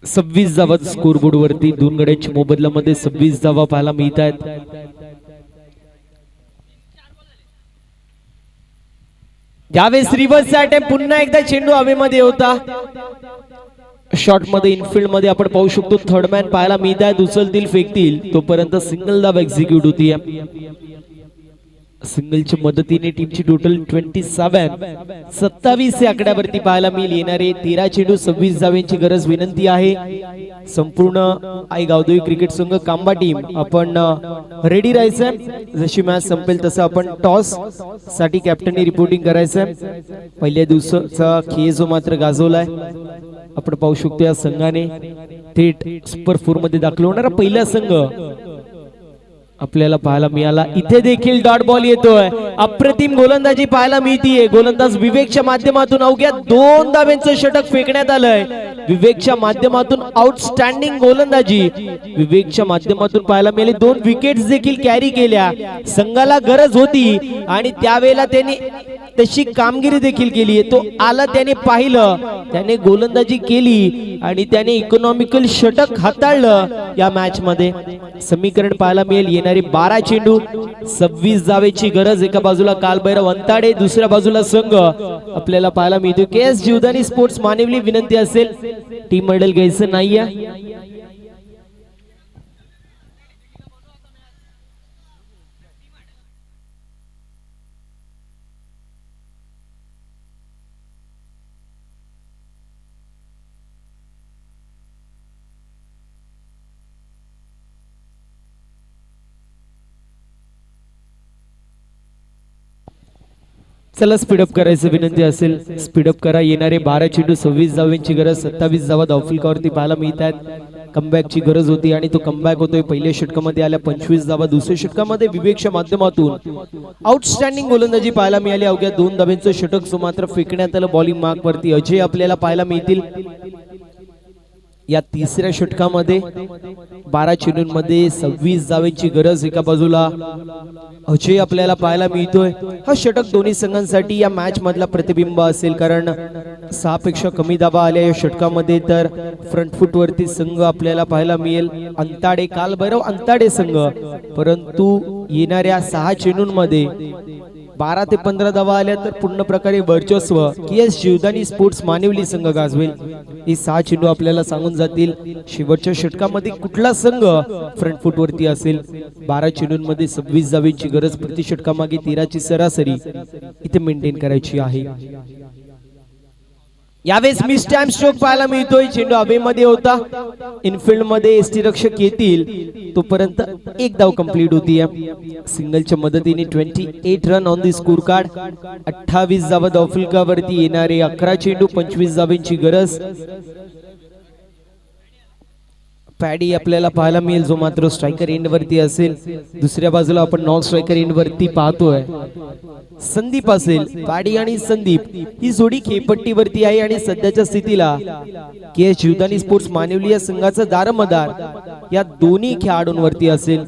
सव्वीस धावा स्कोरबोर्ड वरती. 2 गड्यांच्या मोबदल्यामध्ये 26 धावा पाहायला मिळत आहेत. यावेळेस रिव्हर्स अटेम्प्ट. पुन्हा एकदा चेंडू हवेमध्ये होता. शॉट मध्ये इनफिल्ड मध्ये आपण पाहू शकतो थर्ड मॅन पाहायला मिळत आहेत. उचलतील फेकतील तोपर्यंत सिंगल धाव एक्झिक्यूट होती. सिंगलच्या मदतीने टीमची टोटल 27 या आकड्यावरती पाहायला मिळेल. येणारे 13 चेंडू 26 धावांची गरज. विनंती आहे संपूर्ण आई गावदेवी क्रिकेट संघ कांबा टीम आपण रेडी राहायचंय. जशी मॅच संपेल तसं आपण टॉस साठी कॅप्टननी रिपोर्टिंग करायचंय. पहिल्या दिवसाचा खेळ जो मात्र गाजवलाय आपण पाहू शकतो. या संघाने थेट सुपर 4 मध्ये दाखल होणारा पहिला संघ आपल्याला पाहायला मिळाला. इथे देखील डॉट बॉल येतोय. अप्रतिम गोलंदाजी पाहायला मिळतीये. गोलंदाज विवेकच्या माध्यमातून अवघ्या 2 धाब्यांचं षटक फेकण्यात आलंय. विवेकच्या माध्यमातून आउटस्टँडिंग गोलंदाजी विवेकच्या माध्यमातून पाहायला मिळाली. 2 विकेट्स देखील कॅरी केल्या. संघाला गरज होती आणि त्यावेळेला त्यांनी तशी कामगिरी देखील केली. तो आला, त्याने पाहिलं, त्याने गोलंदाजी केली आणि त्याने इकॉनॉमिकल षटक हाताळलं. या मॅच मध्ये समीकरण पाहायला मिळेल. येणारे 12 चेंडू 26 धावेची गरज. एका बाजूला कालभैरव अंताडे, दुसऱ्या बाजूला संघ आपल्याला पाहायला मिळतो. KS जीवदानी स्पोर्ट्स मानिवली विनंती असेल टीम मेडल घ्यायचं नाहीये. चला स्पीडअप करायचं विनंती असेल स्पीडअप करा. येणारे 12 चेंडू 26 धावांची गरज. 27 धावा धावफलकावरती पाहायला मिळतात. कमबॅकची गरज होती आणि तो कमबॅक होतोय. पहिल्या षटकामध्ये आल्या 25 धावा. दुसऱ्या षटकामध्ये विवेकच्या माध्यमातून आउटस्टँडिंग गोलंदाजी पाहायला मिळाली. अवघ्या 2 धाब्यांचं षटक मात्र फेकण्यात आलं बॉलिंग मार्क वरती. अजय आपल्याला पाहायला मिळतील. या तिसऱ्या षटकामध्ये 12 चेंडूंमध्ये 26 धावांची गरज. एका बाजूला अजय आपल्याला पाहायला मिळतोय. हा षटक दोन्ही संघांसाठी या मॅच मधला प्रतिबिंब असेल, कारण 6 पेक्षा कमी धावा आल्या या षटकामध्ये. तर फ्रंट फुट वरती संघ आपल्याला पाहायला मिळेल अंताडे, कालभैरव अंताडे संघ. परंतु येणाऱ्या 6 चेंडूंमध्ये 12 ते 15 धावा आल्या तर पूर्ण प्रकारे वर्चस्व KS जीवदानी स्पोर्ट्स मानिवली संघ गाजवेल. हे 6 चेंडू आपल्याला सांगून जातील शेवटच्या षटकामध्ये कुठला संघ फ्रंट फुट वरती असेल. 12 चेंडूंमध्ये 26 धावांची गरज. प्रति षटकामागे 13 ची सरासरी इथे मेंटेन करायची आहे. यावेळेस मिस टाइम स्ट्रोक पाहायला मिळतोय. चेंडू हवेमध्ये होता. इनफिल्ड मध्ये एसटी रक्षक येतील तोपर्यंत 1 धाव कंप्लीट होती. सिंगलच्या मदतीने 28 run on the score card. 28 धावा धावफलकावरती. येणारे 11 चेंडू 25 धावांची गरज. पॅडी आपल्याला पाहायला मिळेल जो मात्र स्ट्रायकर एंड वरती असेल. दुसऱ्या बाजूला आपण नॉन स्ट्रायकर एंड वरती पाहतोय संदीप असेल. पॅडी आणि संदीप ही जोडी खेळपट्टीवरती आहे आणि सध्याच्या स्थितीला KS जीवदानी स्पोर्ट्स मानिवली या संघाचा दारमदार या दोन्ही खेळाडूंवरती असेल.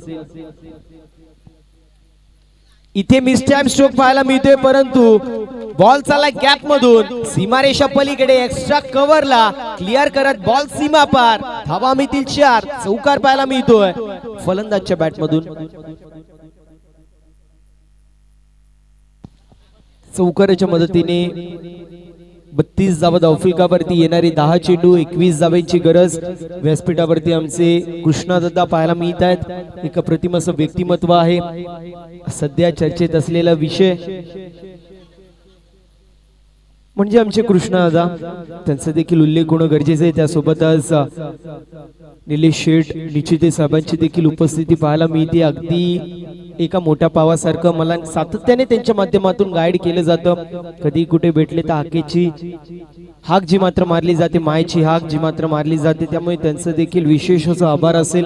इथे मिस टाइम स्ट्रोक पाहायला मिळतोय, परंतु बॉल चालला गॅप मधून सीमारेषा पलीकडे. एक्स्ट्रा कव्हरला क्लिअर करत बॉल सीमा पार. धावा मिळतील 4. चौकार पाहायला मिळतोय फलंदाजच्या बॅट मधून. चौकाराच्या मदतीने 32 धावा धावफलकावरती. येणारे 10 चेंडू 21 धावांची गरज. व्यासपीठावरती आमचे कृष्णादादा पाहायला मिळत आहेत. एक अप्रतिम असं व्यक्तिमत्व आहे. सध्या चर्चेत असलेला विषय म्हणजे आमचे कृष्णादादा, त्यांचा देखील उल्लेख होणं गरजेचं आहे. त्यासोबतच निलेश शेठ निश्चिते साहेबांची देखील उपस्थिती पाहायला मिळते. अगदी एका मोठ्या पावासारखं मला सातत्याने त्यांच्या माध्यमातून गाईड केलं जातं. कधी कुठे भेटले तर हाकेची हाक जी मात्र मारली जाते, मायची हाक जी मात्र मारली जाते. त्यामुळे त्यांचं देखील विशेष असं आभार असेल.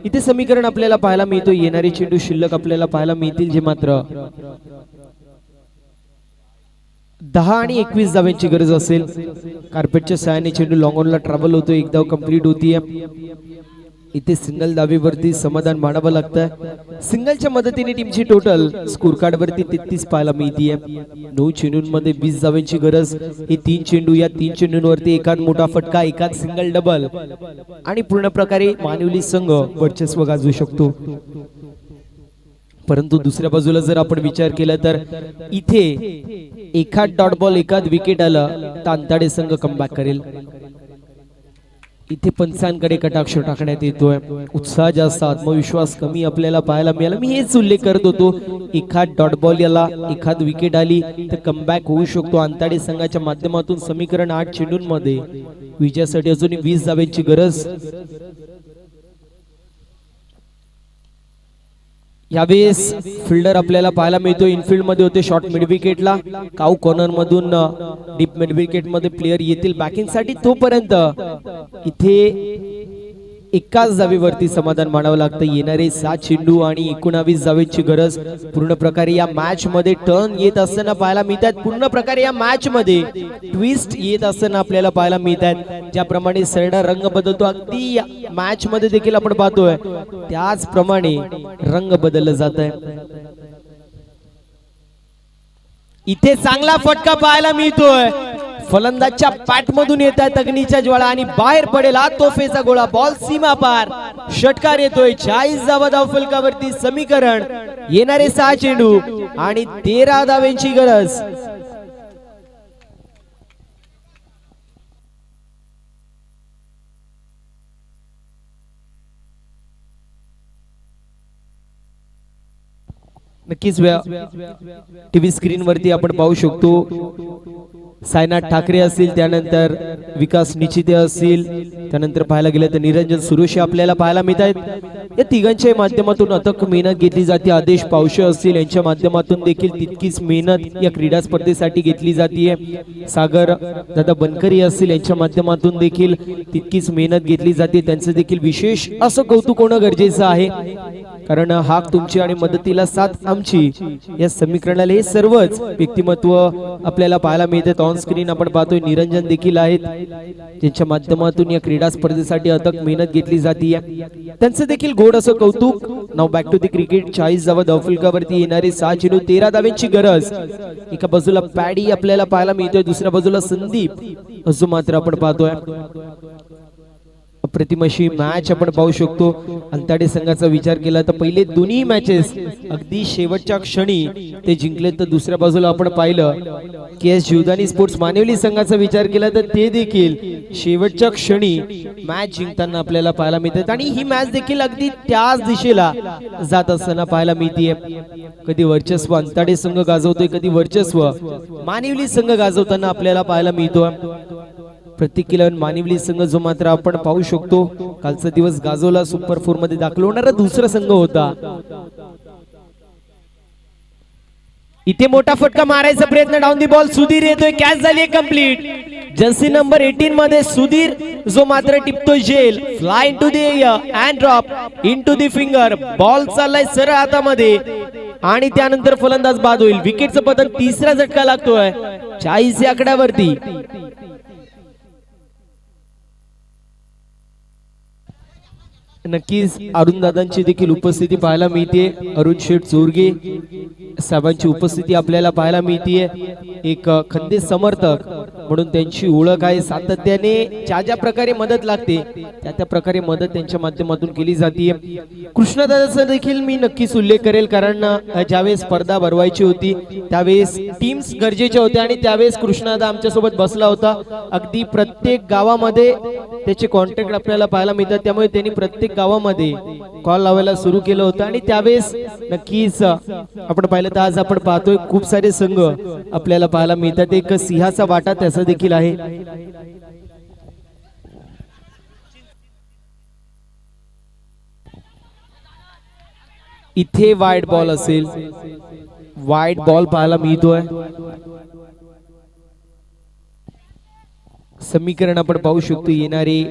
इथे समीकरण आपल्याला पाहायला मिळतो. येणारे चेंडू शिल्लक आपल्याला पाहायला मिळतील जे मात्र 10 आणि 21 धावांची गरज असेल. कार्पेटच्या सहाय्याने चेंडू लॉंग ऑनला ट्रॅव्हल होतो. 1 धाव कंप्लीट होतीये. इथे सिंगल धावेवरती समाधान मानावं लागतं. सिंगलच्या मदतीने टीमची टोटल स्कोर कार्ड वरती 33 पाहायला मिळतीये. 9 चेंडूंमध्ये 20 धावांची गरज. हे 3 चेंडू, या 3 चेंडूंवरती एकाच मोठा फटका, एकाच सिंगल डबल आणि पूर्ण प्रकारे मानिवली संघ वर्चस्व गाजवू शकतो. परंतु दुसऱ्या बाजूला जर आपण विचार केला तर इथे एखाद डॉट बॉल एखाद विकेट आलं तर अंताडे संघ कमबॅक करेल. इथे पंचांकडे कटाक्ष टाकण्यात येतोय. उत्साह जास्त, आत्मविश्वास कमी आपल्याला पाहायला मिळाला. मी हेच उल्लेख करत होतो, एखाद डॉट बॉल याला एखाद विकेट आली तर कमबॅक होऊ शकतो. अंताडे संघाच्या माध्यमातून समीकरण 8 चेंडूंमध्ये विजयासाठी अजूनही 20 धावांची गरज. यावेळेस फिल्डर आपल्याला पाहायला मिळतो. इनफिल्ड मध्ये होते शॉर्ट मिड विकेटला. काऊ कॉर्नर मधून डीप मिड विकेट मध्ये प्लेयर येतील बॅकिंग साठी. तोपर्यंत इथे एकाच धावेवरती समाधान मानावं लागतं. येणारे 7 चेंडू आणि 19 धावेची गरज. पूर्ण प्रकारे या मॅच मध्ये टर्न येत असताना पाहायला मिळतात. पूर्ण प्रकारे या मॅच मध्ये ट्विस्ट येत असताना आपल्याला पाहायला मिळतात. ज्याप्रमाणे सरडा रंग बदलतो अगदी मॅच मध्ये देखील आपण पाहतोय त्याचप्रमाणे रंग बदलला जात आहे. इथे चांगला फटका पाहायला मिळतोय. फलंदाजच्या पॅटमधून येत आहे अग्नीच्या ज्वाळा आणि बाहेर पडेल हा तोफेचा गोळा. बॉल सीमा पार. षटकार येतोय. 40 धावा धावफलकावरती समीकरण. येणारे 6 चेंडू आणि 13 धावेंची गरज. नक्कीच टीव्ही स्क्रीन वरती आपण पाहू शकतो सायनाथ ठाकरे असतील, त्यानंतर विकास निचिते असतील, त्यानंतर पाहायला गेलं तर निरंजन सुरेशी आपल्याला पाहायला मिळत आहेत. या तिघांच्या माध्यमातून अथक मेहनत घेतली जाते. आदेश पावशे असतील यांच्या माध्यमातून देखील तितकीच मेहनत या क्रीडा स्पर्धेसाठी घेतली जाते. सागर दादा बनकरी असतील यांच्या माध्यमातून देखील तितकीच मेहनत घेतली जाते. त्यांचं देखील विशेष असं कौतुक होणं गरजेचं आहे, कारण हाक तुमची आणि मदतीला साथ आमची या समीकरणाला हे सर्वच व्यक्तिमत्व आपल्याला पाहायला मिळतात. ऑन स्क्रीन आपण पाहतोय निरंजन देखील आहेत, ज्यांच्या माध्यमातून या क्रीडा स्पर्धेसाठी अथक मेहनत घेतली जाते. त्यांचं देखील गोड असं कौतुक. नाव बॅक टू द क्रिकेट. 40 धावा धावफलकावरती येणारे 6 चेंडू 13 धावेंची गरज. एका बाजूला पॅडी आपल्याला पाहायला मिळतोय, दुसऱ्या बाजूला संदीप असं मात्र आपण पाहतोय. अप्रतिम अशी मॅच आपण पाहू शकतो. अंताडे संघाचा विचार केला तर पहिले दोन्ही मॅचेस अगदी शेवटच्या क्षणी ते जिंकले, तर दुसऱ्या बाजूला आपण पाहिलं की एस जीवदानी स्पोर्ट्स मानिवली संघाचा विचार केला तर ते देखील शेवटच्या क्षणी मॅच जिंकताना आपल्याला पाहायला मिळतात. आणि ही मॅच देखील अगदी त्याच दिशेला जात असताना पाहायला मिळते. कधी वर्चस्व अंताडे संघ गाजवतोय, कधी वर्चस्व मानिवली संघ गाजवताना आपल्याला पाहायला मिळतो. प्रत्येक किलोन मानिवली संघ जो मात्र आपण पाहू शकतो कालचा दिवस गाजवला, सुपर 4 मध्ये दाखल होणारा दुसरा संघ होता. इथे मोठा फटका मारायचा प्रयत्न. Down the ball. सुधीर येतोय. कॅच झाली कंप्लीट. जर्सी नंबर 18 मध्ये सुधीर जो मात्र टिपतोय जेल. Fly into the air and drop into the finger. Ball चाललाय सरळ हातामध्ये आणि त्यानंतर फलंदाज बाद होईल. विकेटचं पतन. तिसरा झटका लागतोय 40 या आकड्यावरती. नक्कीच अरुण दादांची देखील उपस्थिती पाहायला मिळते. अरुण शेठ चोरगे साहेबांची उपस्थिती आपल्याला पाहायला मिळते. एक खंदे समर्थक म्हणून त्यांची ओळख आहे. सातत्याने ज्या प्रकारे मदत लागते त्या प्रकारे मदत त्यांच्या माध्यमातून केली जाते. कृष्णदादाचा देखील मी नक्कीच उल्लेख करेल, कारण ज्यावेळेस स्पर्धा भरवायची होती त्यावेळेस टीम्स गरजेच्या होत्या आणि त्यावेळेस कृष्णदादा आमच्या सोबत बसला होता. अगदी प्रत्येक गावामध्ये त्याचे कॉन्टॅक्ट आपल्याला पाहायला मिळतात, त्यामुळे त्यांनी प्रत्येक गावामध्ये कॉल लावायला सुरू केलं होतं. आणि त्यावेळेस नक्कीच आपण पाहिलं तर आज आपण पाहतोय खूप सारे संघ आपल्याला पाहायला मिळतात. एक सिंहाचा वाटा त्याचा देखील आहे. इथे वाईड बॉल असेल. वाईड बॉल पाहायला मिळतोय. समीकरण आपण पाहू शकतो. येणारे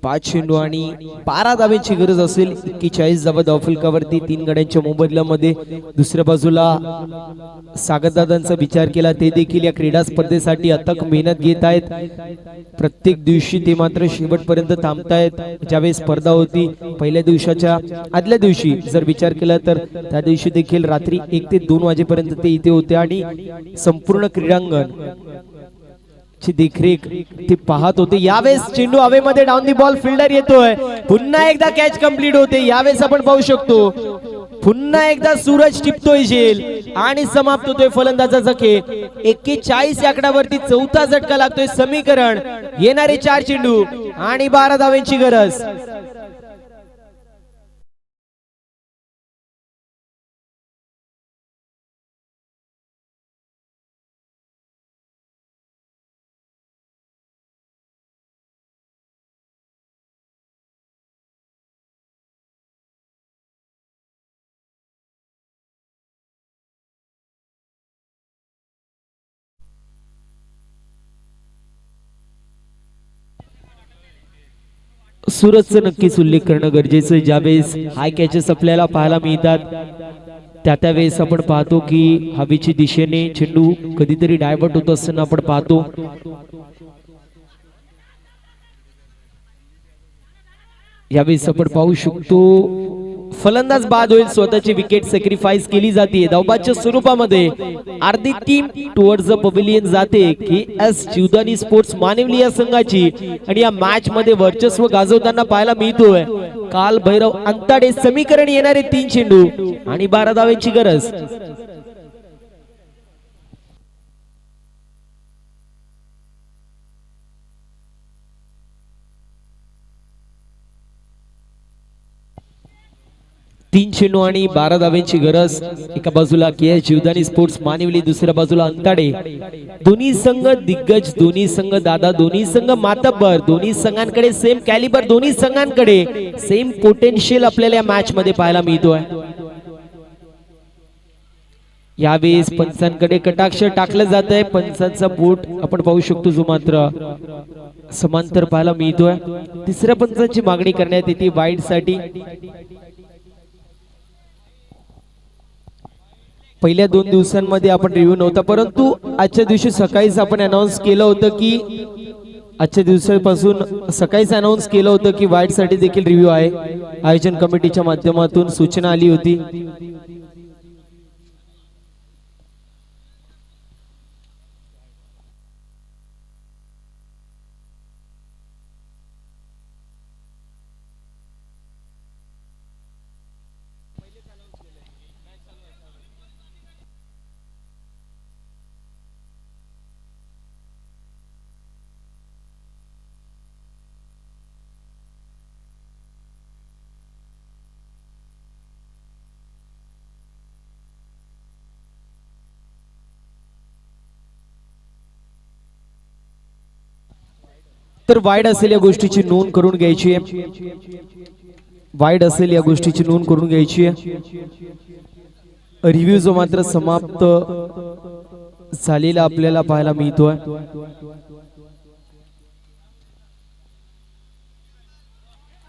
5 चेंडू आणि 12 धावेची गरज असेल. 41 धावा धावफलकावरती 3 गड्यांच्या मोबदल्यामध्ये. दुसऱ्या बाजूला सागरदादांचा विचार केला ते देखील या क्रीडा स्पर्धेसाठी अथक मेहनत घेत आहेत. प्रत्येक दिवशी ते मात्र शेवटपर्यंत थांबतायत. ज्यावेळेस स्पर्धा होती पहिल्या दिवसाच्या आदल्या दिवशी जर विचार केला तर त्या दिवशी देखील रात्री 1 ते 2 वाजेपर्यंत ते इथे होते आणि संपूर्ण क्रीडांगण ची देखरेख ते पाहत होते. यावेळेस चेंडू हवेमध्ये. Down the ball. फिल्डर येतोय. पुन्हा एकदा कॅच कंप्लीट होते. यावेळेस आपण पाहू शकतो पुन्हा एकदा सूरज टिपतोय झेल आणि समाप्त होतोय फलंदाजाचा खेळ. 41 या आकड्यावरती चौथा झटका लागतोय. समीकरण. येणारे 4 चेंडू आणि 12 धावेंची गरज. सुरतचा नक्कीच उल्लेख करणं गरजेचं आहे. ज्यावेळेस हाय कॅचेस आपल्याला पाहायला मिळतात त्यावेळेस आपण पाहतो की हवेची दिशेने चेंडू कधीतरी डायव्हर्ट होत असताना आपण पाहतो. यावेळेस आपण पाहू शकतो फलंदाज बाद होईल, स्वतःची विकेट सॅक्रिफाईस केली जाते. धावबादच्या स्वरूपामध्ये अर्धी टीम टुवर्ड्स द पवेलियन जाते की एस जीवदानी स्पोर्ट्स मानिवली या संघाची, आणि या मॅच मध्ये वर्चस्व गाजवताना पाहायला मिळतोय. काल भैरव अंताडे समीकरण येणारे 3 चेंडू आणि 12 धावांची गरज. तीन चेंडू आणि 12 धावांची गरज. एका बाजूला के जीवदानी स्पोर्ट्स मानिवली, दुसऱ्या बाजूला अंताडे. दोन्ही संघ दिग्गज, दोन्ही संघ दादा, दोन्ही संघ मातब्बर, दोन्ही संघांकडे सेम कॅलिबर, दोन्ही संघांकडे सेम पोटेन्शियल आपल्याला या मॅच मध्ये पाहायला मिळतोय. यावेळेस पंचांकडे कटाक्ष टाकलं जात आहे. पंचांचा बोट आपण पाहू शकतो जो मात्र समांतर पाहायला मिळतोय. तिसऱ्या पंचांची मागणी करण्यात येते वाईड साठी. पहिल्या 2 दिवसांमध्ये आपण रिव्ह्यू नव्हता, परंतु आजच्या दिवशी सकाळीच आपण अनाउन्स केलं होतं की आजच्या दिवसापासून सकाळीच अनाउन्स केलं होतं की वाईड साठी देखील रिव्ह्यू आहे. आयोजन कमिटीच्या माध्यमातून सूचना आली होती. तर वाईड असेल या गोष्टीची नोंद करून घ्यायची आहे. वाईड असेल या गोष्टीची नोंद करून घ्यायची आहे. रिव्ह्यू जो मात्र समाप्त झालेला आपल्याला पाहायला मिळतोय.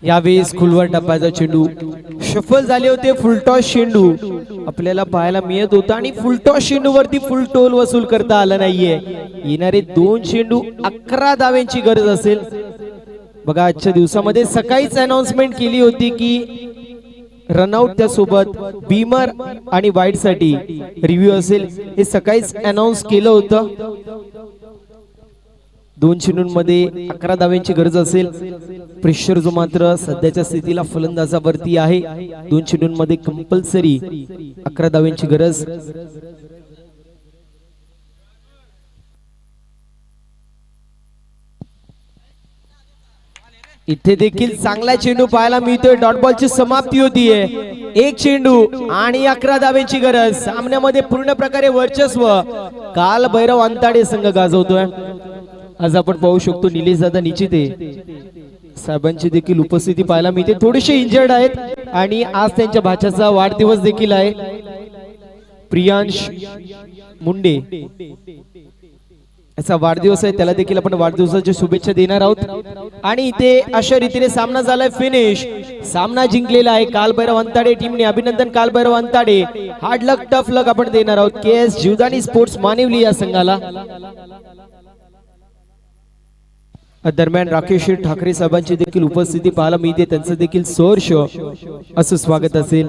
यावेळेस खुलवर टप्प्याचा चेंडू शफल झाले होते. फुलटॉस चेंडू आपल्याला पाहायला मिळत होता आणि फुलटॉस चेंडू वरती फुल टोल वसूल करता आला नाहीये. येणारे 2 चेंडू 11 धावांची गरज असेल. बघा आजच्या दिवसामध्ये सकाळीच अनाउन्समेंट केली होती की रनआउट त्यासोबत बीमर आणि वाईड साठी रिव्ह्यू असेल, हे सकाळीच अनाउन्स केलं होतं. 2 चेंडूंमध्ये 11 धावांची गरज असेल. प्रेशर जो मात्र सध्याच्या स्थितीला फलंदाजावरती आहे. 2 चेंडूंमध्ये कंपल्सरी 11 धावांची गरज. इथे देखील चांगला चेंडू पाहायला मिळतोय. डॉट बॉलची समाप्ती होतीये. 1 चेंडू आणि 11 धावांची गरज. सामन्यामध्ये पूर्ण प्रकारे वर्चस्व काल भैरव अंताडे संघ गाजवतोय. आज आपण पाहू शकतो निलेश दादा निचिते साहेबांची देखील उपस्थिती पाहायला मिळते. थोडेसे इंजर्ड आहेत आणि आज त्यांच्या भाच्याचा वाढदिवस देखील आहे. प्रियांश मुंडे याचा वाढदिवस आहे, त्याला देखील आपण वाढदिवसाच्या शुभेच्छा देणार आहोत. आणि इथे अशा रीतीने सामना झालाय फिनिश. सामना जिंकलेला आहे काल भैरव अंताडे टीमने. अभिनंदन काल भैरव अंताडे. हार्ड लक टफ लक आपण देणार आहोत केएस जीवदानी स्पोर्ट्स मानिवली या संघाला. दरम्यान राकेश ठाकरे साहेबांची देखील उपस्थिती पाहायला मिळते. त्यांचं देखील सहर्ष असं स्वागत असेल.